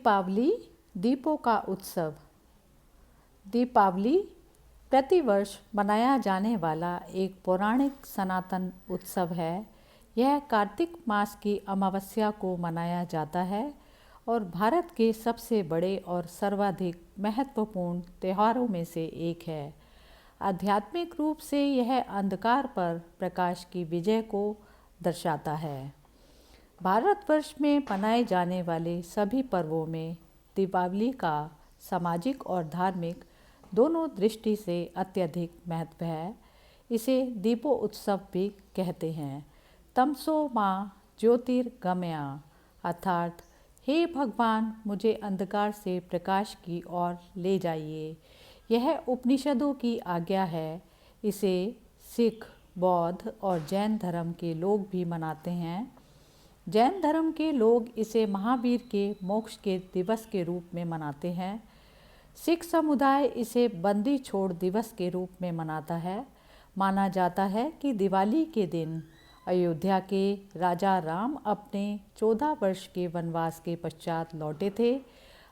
दीपावली दीपों का उत्सव। दीपावली प्रतिवर्ष मनाया जाने वाला एक पौराणिक सनातन उत्सव है। यह कार्तिक मास की अमावस्या को मनाया जाता है और भारत के सबसे बड़े और सर्वाधिक महत्वपूर्ण त्योहारों में से एक है। आध्यात्मिक रूप से यह अंधकार पर प्रकाश की विजय को दर्शाता है। भारतवर्ष में मनाए जाने वाले सभी पर्वों में दीपावली का सामाजिक और धार्मिक दोनों दृष्टि से अत्यधिक महत्व है। इसे दीपो उत्सव भी कहते हैं। तमसो माँ ज्योतिर्गमया अर्थात हे भगवान, मुझे अंधकार से प्रकाश की ओर ले जाइए, यह उपनिषदों की आज्ञा है। इसे सिख, बौद्ध और जैन धर्म के लोग भी मनाते हैं। जैन धर्म के लोग इसे महावीर के मोक्ष के दिवस के रूप में मनाते हैं। सिख समुदाय इसे बंदी छोड़ दिवस के रूप में मनाता है। माना जाता है कि दिवाली के दिन अयोध्या के राजा राम अपने 14 वर्ष के वनवास के पश्चात लौटे थे।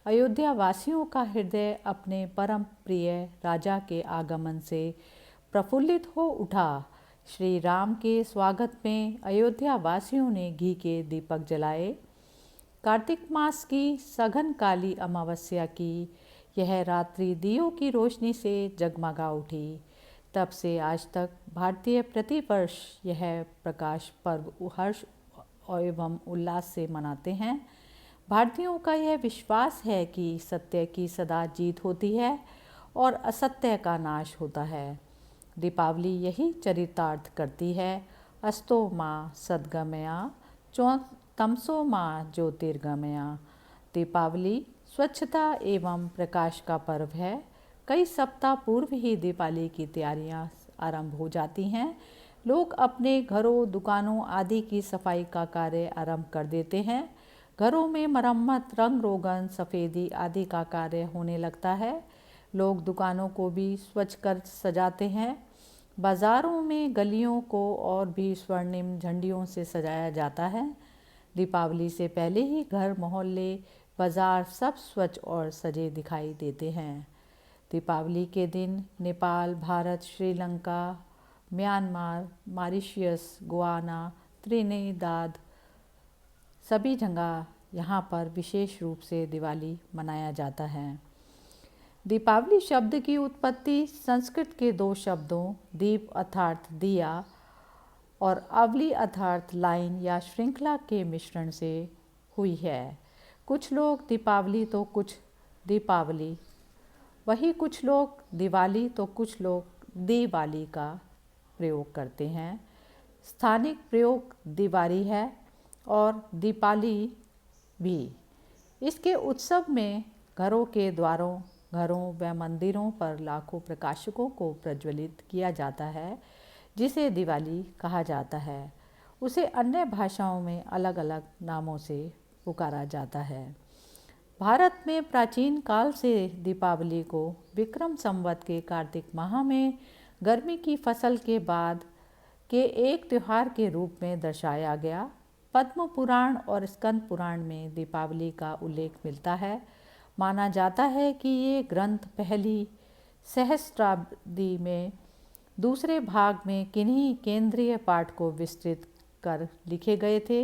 अयोध्या वासियों का हृदय अपने परम प्रिय राजा के आगमन से प्रफुल्लित हो उठा। श्री राम के स्वागत में अयोध्या वासियों ने घी के दीपक जलाए। कार्तिक मास की सघन काली अमावस्या की यह रात्रि दियों की रोशनी से जगमगा उठी। तब से आज तक भारतीय प्रतिवर्ष यह प्रकाश पर्व हर्ष एवं उल्लास से मनाते हैं। भारतीयों का यह विश्वास है कि सत्य की सदा जीत होती है और असत्य का नाश होता है। दीपावली यही चरितार्थ करती है। अस्तो माँ सद्गमया तमसो माँ ज्योतिर्गमया। दीपावली स्वच्छता एवं प्रकाश का पर्व है। कई सप्ताह पूर्व ही दीपावली की तैयारियां आरंभ हो जाती हैं। लोग अपने घरों, दुकानों आदि की सफाई का कार्य आरंभ कर देते हैं। घरों में मरम्मत, रंग रोगन, सफ़ेदी आदि का कार्य होने लगता है। लोग दुकानों को भी स्वच्छ कर सजाते हैं। बाज़ारों में गलियों को और भी स्वर्णिम झंडियों से सजाया जाता है। दीपावली से पहले ही घर, मोहल्ले, बाज़ार सब स्वच्छ और सजे दिखाई देते हैं। दीपावली के दिन Nepal, Bharat, Sri Lanka, Myanmar, Mauritius, Guyana, Trinidad सभी जगह यहाँ पर विशेष रूप से दिवाली मनाया जाता है। दीपावली शब्द की उत्पत्ति संस्कृत के दो शब्दों दीप अर्थात दिया और आवली अर्थात लाइन या श्रृंखला के मिश्रण से हुई है। कुछ लोग दीपावली तो कुछ दीपावली, वही कुछ लोग दिवाली तो कुछ लोग दीवाली का प्रयोग करते हैं। स्थानिक प्रयोग दिवाली है और दीपाली भी। इसके उत्सव में घरों के द्वारों, घरों व मंदिरों पर लाखों प्रकाशकों को प्रज्वलित किया जाता है, जिसे दिवाली कहा जाता है। उसे अन्य भाषाओं में अलग अलग नामों से पुकारा जाता है। भारत में प्राचीन काल से दीपावली को विक्रम संवत के कार्तिक माह में गर्मी की फसल के बाद के एक त्यौहार के रूप में दर्शाया गया। पद्म पुराण और स्कंद पुराण में दीपावली का उल्लेख मिलता है। माना जाता है कि ये ग्रंथ पहली सहस्त्राब्दी में दूसरे भाग में किन्हीं केंद्रीय पाठ को विस्तृत कर लिखे गए थे।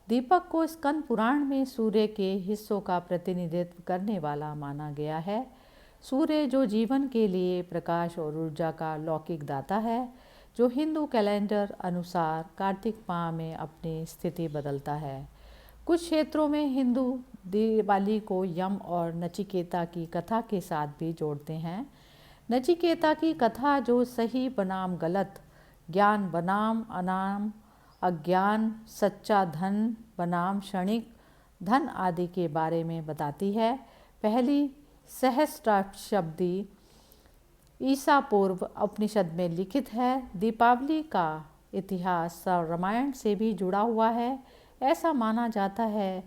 दीपक को स्कंद पुराण में सूर्य के हिस्सों का प्रतिनिधित्व करने वाला माना गया है। सूर्य जो जीवन के लिए प्रकाश और ऊर्जा का लौकिक दाता है, जो हिंदू कैलेंडर अनुसार कार्तिक माह में अपनी स्थिति बदलता है। कुछ क्षेत्रों में हिंदू दिवाली को यम और नचिकेता की कथा के साथ भी जोड़ते हैं। नचिकेता की कथा जो सही बनाम गलत, ज्ञान बनाम अनाम, अज्ञान, सच्चा धन बनाम क्षणिक धन आदि के बारे में बताती है। पहली सहस्त्राब्दी ईसा पूर्व उपनिषद में लिखित है। दीपावली का इतिहास रामायण से भी जुड़ा हुआ है। ऐसा माना जाता है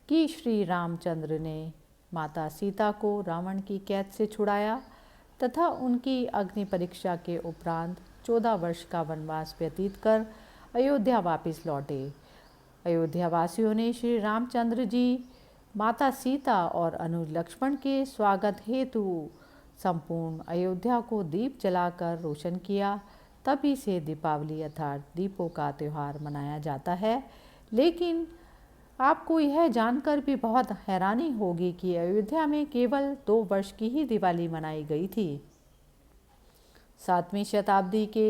कि श्री रामचंद्र ने माता सीता को रावण की कैद से छुड़ाया तथा उनकी अग्नि परीक्षा के उपरांत 14 वर्ष का वनवास व्यतीत कर अयोध्या वापस लौटे। अयोध्या वासियों ने श्री रामचंद्र जी माता सीता और अनुज लक्ष्मण के स्वागत हेतु संपूर्ण अयोध्या को दीप जलाकर रोशन किया। तभी से दीपावली अर्थात दीपों का त्यौहार मनाया जाता है। लेकिन आपको यह जानकर भी बहुत हैरानी होगी कि अयोध्या में केवल 2 वर्ष की ही दिवाली मनाई गई थी। 7वीं शताब्दी के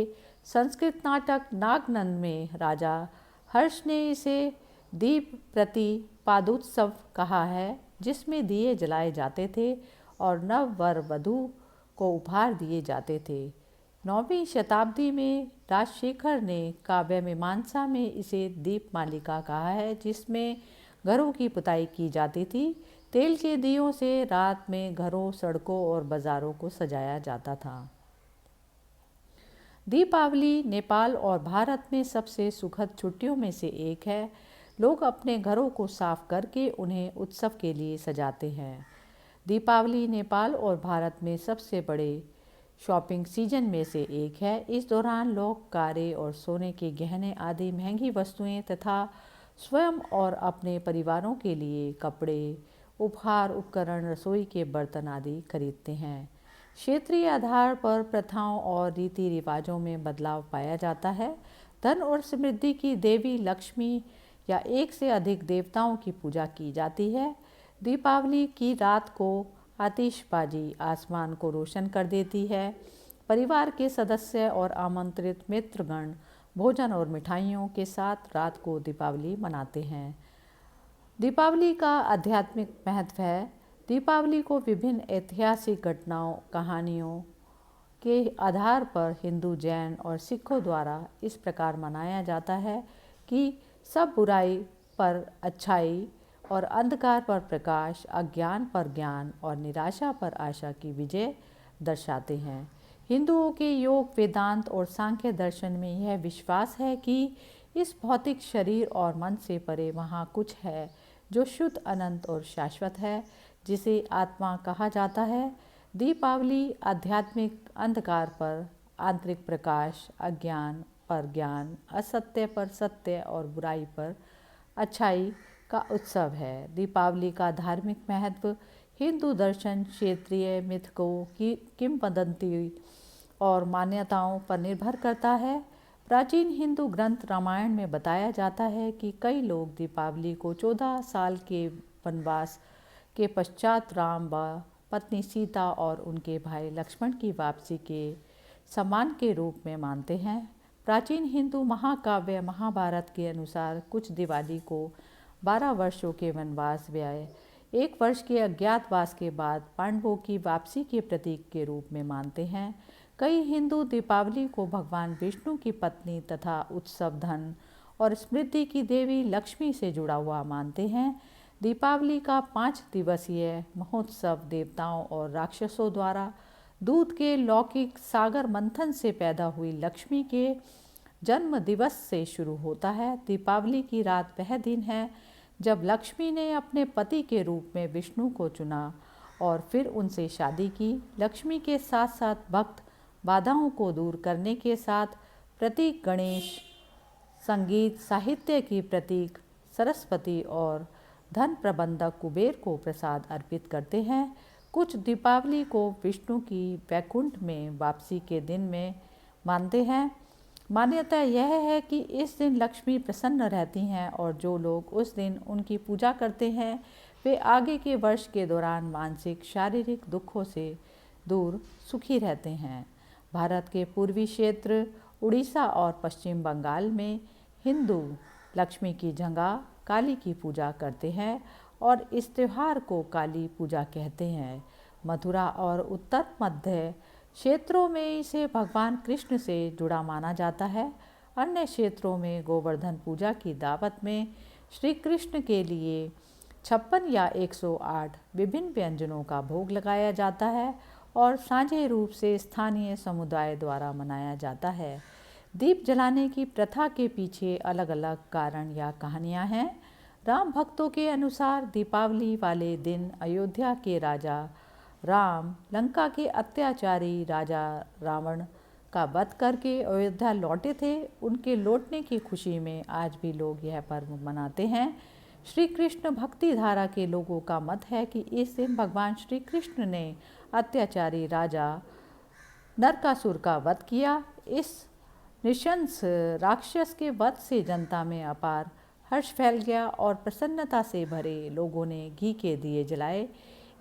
संस्कृत नाटक नागनंद में राजा हर्ष ने इसे दीप प्रतिपादोत्सव कहा है, जिसमें दिए जलाए जाते थे और नव वर वधू को उपहार दिए जाते थे। 9वीं शताब्दी में राजशेखर ने काव्य मीमांसा में इसे दीपमालिका कहा है, जिसमें घरों की पुताई की जाती थी। तेल के दियों से रात में घरों, सड़कों और बाज़ारों को सजाया जाता था। दीपावली नेपाल और भारत में सबसे सुखद छुट्टियों में से एक है। लोग अपने घरों को साफ करके उन्हें उत्सव के लिए सजाते हैं। दीपावली नेपाल और भारत में सबसे बड़े शॉपिंग सीजन में से एक है। इस दौरान लोग कारें और सोने के गहने आदि महंगी वस्तुएं तथा स्वयं और अपने परिवारों के लिए कपड़े, उपहार, उपकरण, रसोई के बर्तन आदि खरीदते हैं। क्षेत्रीय आधार पर प्रथाओं और रीति रिवाजों में बदलाव पाया जाता है। धन और समृद्धि की देवी लक्ष्मी या एक से अधिक देवताओं की पूजा की जाती है। दीपावली की रात को आतिशबाजी आसमान को रोशन कर देती है। परिवार के सदस्य और आमंत्रित मित्रगण भोजन और मिठाइयों के साथ रात को दीपावली मनाते हैं। दीपावली का आध्यात्मिक महत्व है। दीपावली को विभिन्न ऐतिहासिक घटनाओं, कहानियों के आधार पर हिंदू, जैन और सिखों द्वारा इस प्रकार मनाया जाता है कि सब बुराई पर अच्छाई और अंधकार पर प्रकाश, अज्ञान पर ज्ञान और निराशा पर आशा की विजय दर्शाते हैं। हिंदुओं के योग, वेदांत और सांख्य दर्शन में यह विश्वास है कि इस भौतिक शरीर और मन से परे वहाँ कुछ है जो शुद्ध, अनंत और शाश्वत है, जिसे आत्मा कहा जाता है। दीपावली आध्यात्मिक अंधकार पर आंतरिक प्रकाश, अज्ञान पर ज्ञान, असत्य पर सत्य और बुराई पर अच्छाई का उत्सव है। दीपावली का धार्मिक महत्व हिंदू दर्शन, क्षेत्रीय मिथकों की किंवदंती और मान्यताओं पर निर्भर करता है। प्राचीन हिंदू ग्रंथ रामायण में बताया जाता है कि कई लोग दीपावली को 14 साल के वनवास के पश्चात राम व पत्नी सीता और उनके भाई लक्ष्मण की वापसी के सम्मान के रूप में मानते हैं। प्राचीन हिंदू महाकाव्य महाभारत के अनुसार कुछ दिवाली को 12 वर्षों के वनवास व्यय 1 वर्ष के अज्ञातवास के बाद पांडवों की वापसी के प्रतीक के रूप में मानते हैं। कई हिंदू दीपावली को भगवान विष्णु की पत्नी तथा उत्सव, धन और समृद्धि की देवी लक्ष्मी से जुड़ा हुआ मानते हैं। दीपावली का 5 दिवसीय महोत्सव देवताओं और राक्षसों द्वारा दूध के लौकिक सागर मंथन से पैदा हुई लक्ष्मी के जन्म दिवस से शुरू होता है। दीपावली की रात वह दिन है जब लक्ष्मी ने अपने पति के रूप में विष्णु को चुना और फिर उनसे शादी की। लक्ष्मी के साथ साथ भक्त बाधाओं को दूर करने के साथ प्रतीक गणेश, संगीत साहित्य की प्रतीक सरस्वती और धन प्रबंधक कुबेर को प्रसाद अर्पित करते हैं। कुछ दीपावली को विष्णु की वैकुंठ में वापसी के दिन में मानते हैं। मान्यता यह है कि इस दिन लक्ष्मी प्रसन्न रहती हैं और जो लोग उस दिन उनकी पूजा करते हैं वे आगे के वर्ष के दौरान मानसिक, शारीरिक दुखों से दूर सुखी रहते हैं। भारत के पूर्वी क्षेत्र, उड़ीसा और पश्चिम बंगाल में हिंदू लक्ष्मी की जगह काली की पूजा करते हैं और इस त्यौहार को काली पूजा कहते हैं। मथुरा और उत्तर मध्य क्षेत्रों में इसे भगवान कृष्ण से जुड़ा माना जाता है। अन्य क्षेत्रों में गोवर्धन पूजा की दावत में श्री कृष्ण के लिए 56 या 108 विभिन्न व्यंजनों का भोग लगाया जाता है और साझे रूप से स्थानीय समुदाय द्वारा मनाया जाता है। दीप जलाने की प्रथा के पीछे अलग अलग कारण या कहानियाँ हैं। राम भक्तों के अनुसार दीपावली वाले दिन अयोध्या के राजा राम लंका के अत्याचारी राजा रावण का वध करके अयोध्या लौटे थे। उनके लौटने की खुशी में आज भी लोग यह पर्व मनाते हैं। श्री कृष्ण भक्ति धारा के लोगों का मत है कि इस दिन भगवान श्री कृष्ण ने अत्याचारी राजा नरकासुर का वध किया। इस नृशंस राक्षस के वध से जनता में अपार हर्ष फैल गया और प्रसन्नता से भरे लोगों ने घी के दिए जलाए।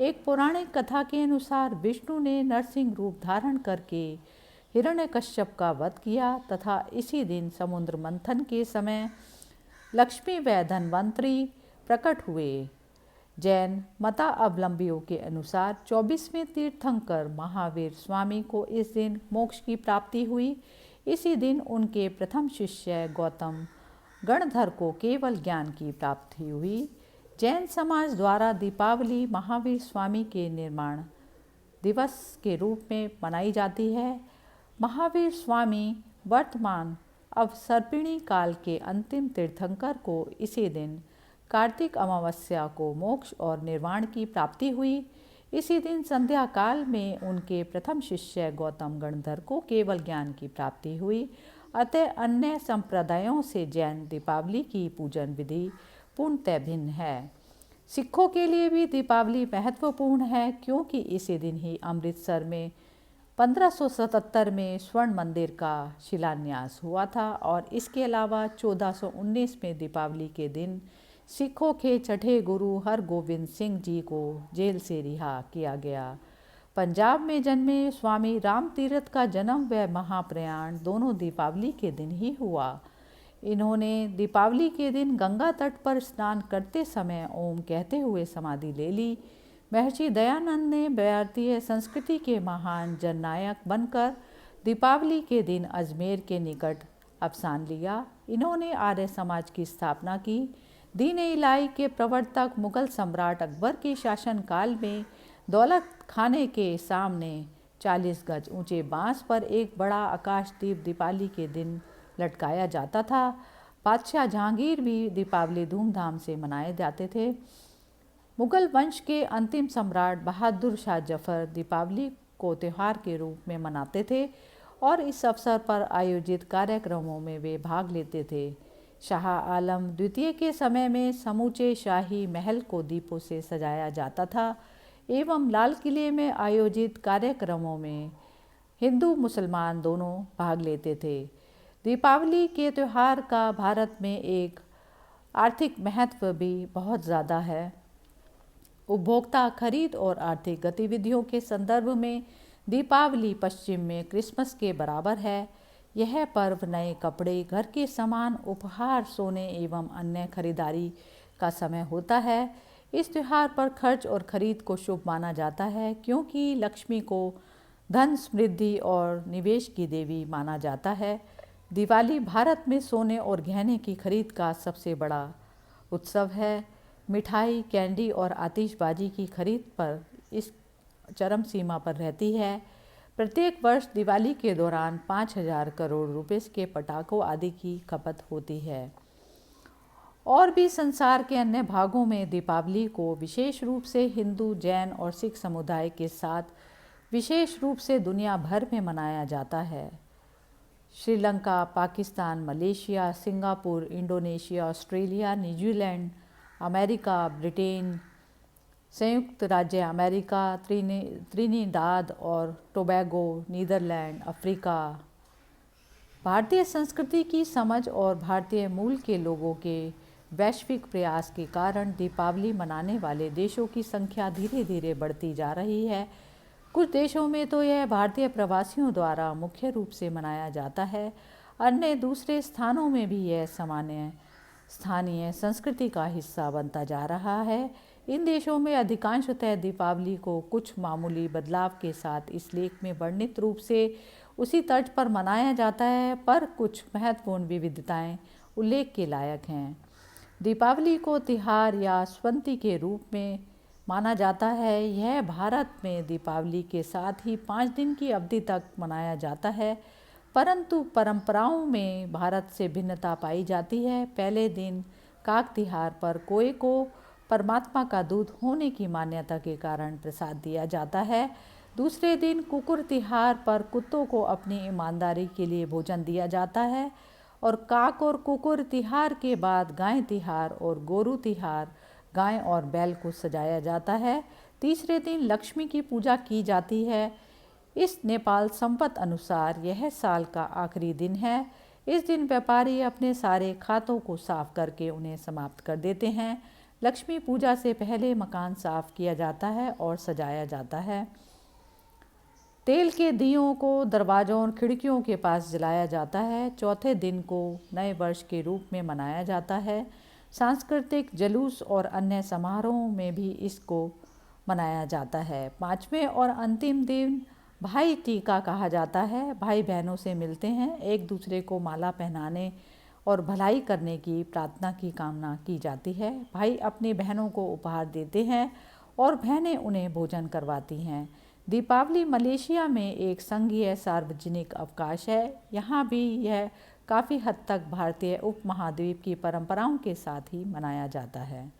एक पौराणिक कथा के अनुसार विष्णु ने नरसिंह रूप धारण करके हिरण्यकश्यप का वध किया तथा इसी दिन समुद्र मंथन के समय लक्ष्मी व धन्वंतरी प्रकट हुए। जैन मतावलंबियों के अनुसार 24वें तीर्थंकर महावीर स्वामी को इस दिन मोक्ष की प्राप्ति हुई। इसी दिन उनके प्रथम शिष्य गौतम गणधर को केवल ज्ञान की प्राप्ति हुई। जैन समाज द्वारा दीपावली महावीर स्वामी के निर्माण दिवस के रूप में मनाई जाती है। महावीर स्वामी वर्तमान अवसर्पिणी काल के अंतिम तीर्थंकर को इसी दिन कार्तिक अमावस्या को मोक्ष और निर्वाण की प्राप्ति हुई। इसी दिन संध्या काल में उनके प्रथम शिष्य गौतम गणधर को केवल ज्ञान की प्राप्ति हुई। अतः अन्य संप्रदायों से जैन दीपावली की पूजन विधि पूर्णतः भिन्न है। सिखों के लिए भी दीपावली महत्वपूर्ण है क्योंकि इसी दिन ही अमृतसर में 1577 में स्वर्ण मंदिर का शिलान्यास हुआ था और इसके अलावा 1419 में दीपावली के दिन सिखों के छठे गुरु हरगोबिंद सिंह जी को जेल से रिहा किया गया। पंजाब में जन्मे स्वामी राम तीरथ का जन्म व महाप्रयाण दोनों दीपावली के दिन ही हुआ। इन्होंने दीपावली के दिन गंगा तट पर स्नान करते समय ओम कहते हुए समाधि ले ली। महर्षि दयानंद ने भारतीय संस्कृति के महान जननायक बनकर दीपावली के दिन अजमेर के निकट अवसान लिया। इन्होंने आर्य समाज की स्थापना की। दीन इलाही के प्रवर्तक मुगल सम्राट अकबर के शासनकाल में दौलत खाने के सामने 40 गज ऊंचे बांस पर एक बड़ा आकाशदीप दीपावली के दिन लटकाया जाता था। बादशाह जहांगीर भी दीपावली धूमधाम से मनाए जाते थे। मुगल वंश के अंतिम सम्राट बहादुर शाह जफर दीपावली को त्यौहार के रूप में मनाते थे और इस अवसर पर आयोजित कार्यक्रमों में वे भाग लेते थे। शाह आलम द्वितीय के समय में समूचे शाही महल को दीपों से सजाया जाता था एवं लाल किले में आयोजित कार्यक्रमों में हिंदू मुसलमान दोनों भाग लेते थे। दीपावली के त्यौहार का भारत में एक आर्थिक महत्व भी बहुत ज़्यादा है। उपभोक्ता खरीद और आर्थिक गतिविधियों के संदर्भ में दीपावली पश्चिम में क्रिसमस के बराबर है। यह पर्व नए कपड़े, घर के सामान, उपहार, सोने एवं अन्य खरीदारी का समय होता है। इस त्यौहार पर खर्च और खरीद को शुभ माना जाता है क्योंकि लक्ष्मी को धन, समृद्धि और निवेश की देवी माना जाता है। दिवाली भारत में सोने और गहने की खरीद का सबसे बड़ा उत्सव है। मिठाई, कैंडी और आतिशबाजी की खरीद पर इस चरम सीमा पर रहती है। प्रत्येक वर्ष दिवाली के दौरान 5000 करोड़ रुपए के पटाखों आदि की खपत होती है। और भी संसार के अन्य भागों में दीपावली को विशेष रूप से हिंदू, जैन और सिख समुदाय के साथ विशेष रूप से दुनिया भर में मनाया जाता है। Sri Lanka, Pakistan, Malaysia, Singapore, Indonesia, Australia, New Zealand, America, Britain, संयुक्त राज्य अमेरिका, त्रिनिदाद और टोबैगो, नीदरलैंड, अफ्रीका। भारतीय संस्कृति की समझ और भारतीय मूल के लोगों के वैश्विक प्रयास के कारण दीपावली मनाने वाले देशों की संख्या धीरे धीरे बढ़ती जा रही है। कुछ देशों में तो यह भारतीय प्रवासियों द्वारा मुख्य रूप से मनाया जाता है। अन्य दूसरे स्थानों में भी यह सामान्य स्थानीय संस्कृति का हिस्सा बनता जा रहा है। इन देशों में अधिकांशतः दीपावली को कुछ मामूली बदलाव के साथ इस लेख में वर्णित रूप से उसी तर्ज पर मनाया जाता है, पर कुछ महत्वपूर्ण विविधताएं उल्लेख के लायक हैं। दीपावली को तिहार या स्वंती के रूप में माना जाता है। यह भारत में दीपावली के साथ ही 5 दिन की अवधि तक मनाया जाता है, परंतु परंपराओं में भारत से भिन्नता पाई जाती है। पहले दिन काग तिहार पर कोए को परमात्मा का दूत होने की मान्यता के कारण प्रसाद दिया जाता है। दूसरे दिन कुकुर तिहार पर कुत्तों को अपनी ईमानदारी के लिए भोजन दिया जाता है और काक और कुकुर तिहार के बाद गाय तिहार और गोरू तिहार गाय और बैल को सजाया जाता है। तीसरे दिन लक्ष्मी की पूजा की जाती है। इस नेपाल संपत अनुसार यह साल का आखिरी दिन है। इस दिन व्यापारी अपने सारे खातों को साफ करके उन्हें समाप्त कर देते हैं। लक्ष्मी पूजा से पहले मकान साफ किया जाता है और सजाया जाता है। तेल के दियों को दरवाज़ों और खिड़कियों के पास जलाया जाता है। चौथे दिन को नए वर्ष के रूप में मनाया जाता है। सांस्कृतिक जुलूस और अन्य समारोहों में भी इसको मनाया जाता है। पाँचवें और अंतिम दिन भाई टीका कहा जाता है। भाई बहनों से मिलते हैं, एक दूसरे को माला पहनाने और भलाई करने की प्रार्थना की कामना की जाती है। भाई अपनी बहनों को उपहार देते हैं और बहनें उन्हें भोजन करवाती हैं। दीपावली मलेशिया में एक संघीय सार्वजनिक अवकाश है। यहाँ भी यह काफ़ी हद तक भारतीय उपमहाद्वीप की परंपराओं के साथ ही मनाया जाता है।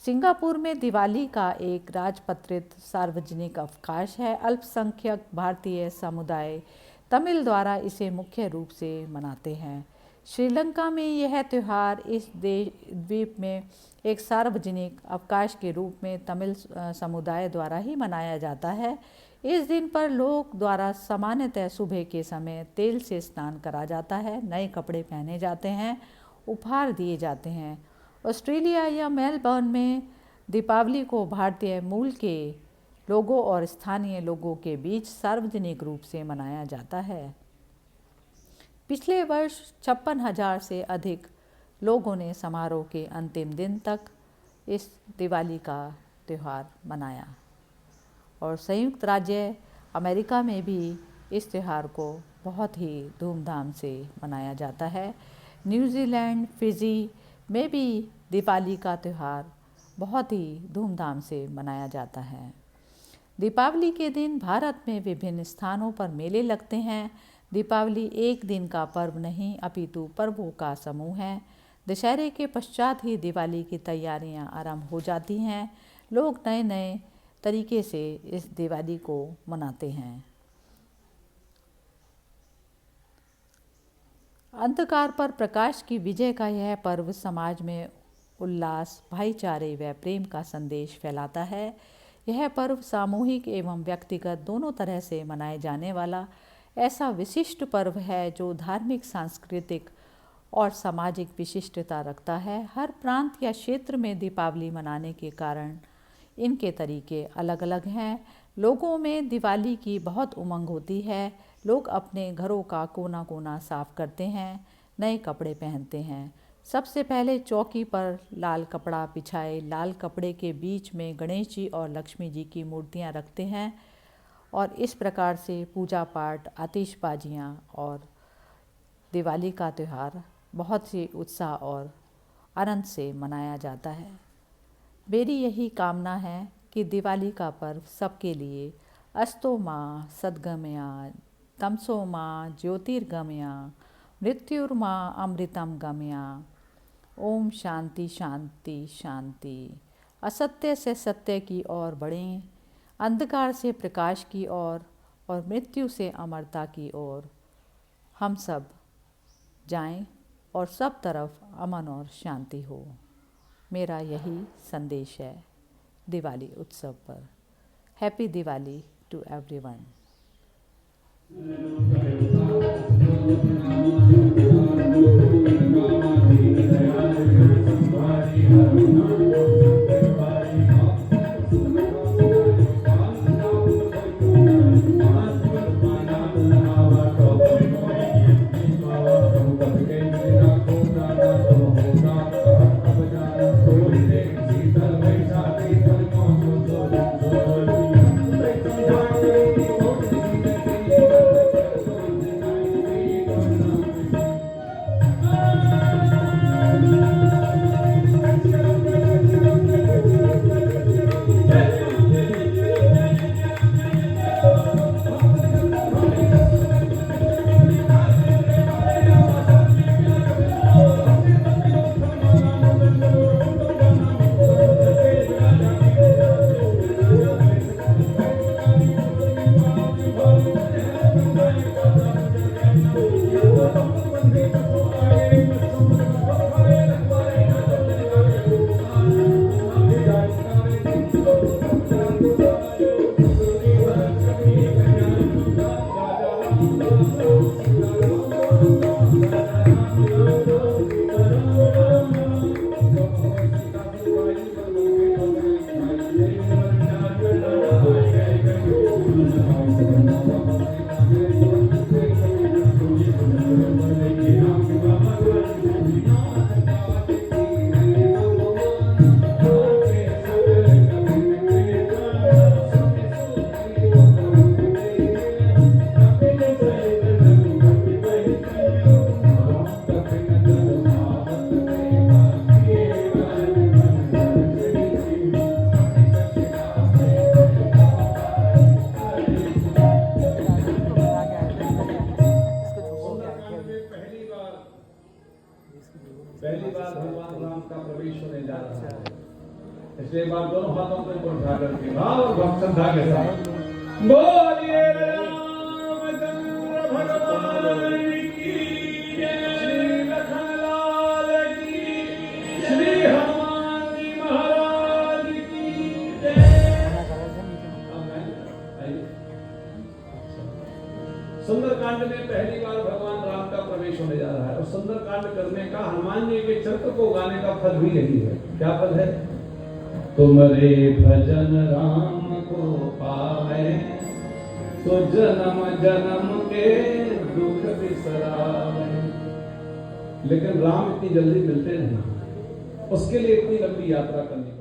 सिंगापुर में दिवाली का एक राजपत्रित सार्वजनिक अवकाश है। अल्पसंख्यक भारतीय समुदाय तमिल द्वारा इसे मुख्य रूप से मनाते हैं। श्रीलंका में यह त्यौहार इस द्वीप में एक सार्वजनिक अवकाश के रूप में तमिल समुदाय द्वारा ही मनाया जाता है। इस दिन पर लोग द्वारा सामान्यतः सुबह के समय तेल से स्नान करा जाता है, नए कपड़े पहने जाते हैं, उपहार दिए जाते हैं। ऑस्ट्रेलिया या मेलबर्न में दीपावली को भारतीय मूल के लोगों और स्थानीय लोगों के बीच सार्वजनिक रूप से मनाया जाता है। पिछले वर्ष 56,000 से अधिक लोगों ने समारोह के अंतिम दिन तक इस दिवाली का त्यौहार मनाया और संयुक्त राज्य अमेरिका में भी इस त्यौहार को बहुत ही धूमधाम से मनाया जाता है। न्यूजीलैंड, फिजी में भी दीपावली का त्यौहार बहुत ही धूमधाम से मनाया जाता है। दीपावली के दिन भारत में विभिन्न स्थानों पर मेले लगते हैं। दीपावली एक दिन का पर्व नहीं अपितु पर्वों का समूह है। दशहरे के पश्चात ही दिवाली की तैयारियां आरंभ हो जाती हैं। लोग नए नए तरीके से इस दिवाली को मनाते हैं। अंधकार पर प्रकाश की विजय का यह पर्व समाज में उल्लास, भाईचारे व प्रेम का संदेश फैलाता है। यह पर्व सामूहिक एवं व्यक्तिगत दोनों तरह से मनाए जाने वाला ऐसा विशिष्ट पर्व है जो धार्मिक, सांस्कृतिक और सामाजिक विशिष्टता रखता है। हर प्रांत या क्षेत्र में दीपावली मनाने के कारण इनके तरीके अलग अलग हैं। लोगों में दिवाली की बहुत उमंग होती है। लोग अपने घरों का कोना कोना साफ करते हैं, नए कपड़े पहनते हैं। सबसे पहले चौकी पर लाल कपड़ा बिछाए लाल कपड़े के बीच में गणेश जी और लक्ष्मी जी की मूर्तियां रखते हैं और इस प्रकार से पूजा पाठ, आतिशबाजियां और दिवाली का त्यौहार बहुत ही उत्साह और आनंद से मनाया जाता है। मेरी यही कामना है कि दिवाली का पर्व सबके लिए अस्तो माँ सद्गमया, तमसो माँ ज्योतिर्गमया, मृत्युर्मा अमृतम गमया। ओम शांति शांति शांति। असत्य से सत्य की ओर बढ़ें, अंधकार से प्रकाश की ओर और मृत्यु से अमरता की ओर हम सब जाएं और सब तरफ अमन और शांति हो। मेरा यही संदेश है दिवाली उत्सव पर। Happy Diwali to everyone. पहली बार भगवान राम का प्रवेश होने जा रहा है, इसलिए बार दोनों हाथों को ऊपर उठा करके भाव और भक्त श्रद्धा के साथ बोलिए रामचंद्र भगवान की जय, श्री लखनलाल की, श्री हनुमान जी महाराज की जय। सुंदरकांड में पहली बार भगवान राम का प्रवेश होने जा रहा है और सुंदरकांड करने का हनुमान जी के चरित्र को गाने का फल भी यही है। क्या फल है? तुमरे भजन राम को पावे तो जन्म जन्म के दुख बिसरावे। लेकिन राम इतनी जल्दी मिलते नहीं, उसके लिए इतनी लंबी यात्रा करनी पड़ती।